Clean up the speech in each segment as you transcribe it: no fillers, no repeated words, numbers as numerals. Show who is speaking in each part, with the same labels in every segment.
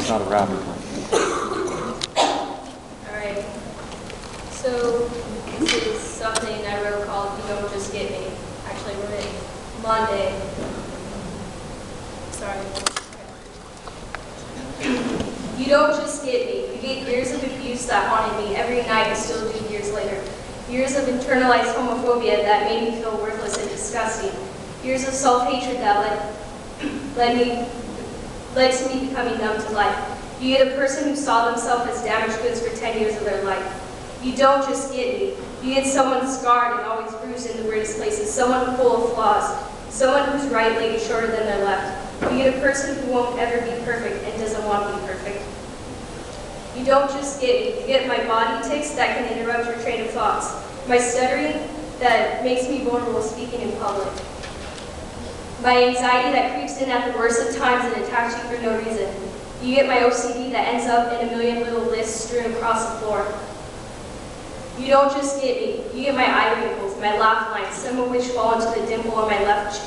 Speaker 1: not a rapper.
Speaker 2: Alright. So, this is something I wrote called You Don't Just Get Me. Actually, I wrote it Monday. Sorry. You don't just get me. You get years of abuse that haunted me every night and still do years later. Years of internalized homophobia that made me feel worthless and disgusting. Years of self-hatred that led to me becoming numb to life. You get a person who saw themselves as damaged goods for 10 years of their life. You don't just get me. You get someone scarred and always bruised in the weirdest places, someone full of flaws, someone whose right leg is shorter than their left. You get a person who won't ever be perfect and doesn't want to be perfect. You don't just get me. You get my body tics that can interrupt your train of thoughts, my stuttering that makes me vulnerable speaking in public, my anxiety that creeps in at the worst of times and attacks you for no reason. You get my OCD that ends up in a million little lists strewn across the floor. You don't just get me. You get my eye wrinkles, my laugh lines, some of which fall into the dimple on my left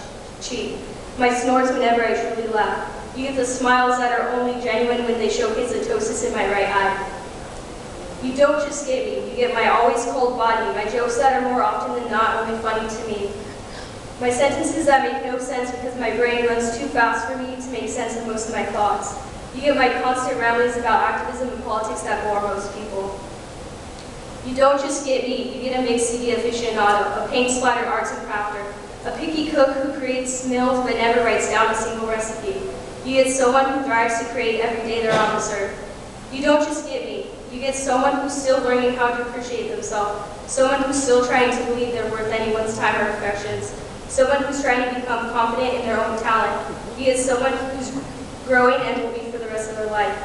Speaker 2: cheek, my snores whenever I truly laugh. You get the smiles that are only genuine when they showcase the ptosis in my right eye. You don't just get me. You get my always cold body, my jokes that are more often than not only funny to me, my sentences that make no sense because my brain runs too fast for me to make sense of most of my thoughts. You get my constant ramblings about activism and politics that bore most people. You don't just get me. You get a mixed CD aficionado, a paint splattered arts and crafter, a picky cook who creates meals but never writes down a single recipe. You get someone who thrives to create every day they're on this earth. You don't just get me. You get someone who's still learning how to appreciate themselves, someone who's still trying to believe they're worth anyone's time or affections, someone who's trying to become confident in their own talent. You get someone who's growing and will be for the rest of their life.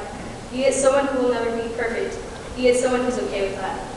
Speaker 2: You get someone who will never be perfect. You get someone who's okay with that.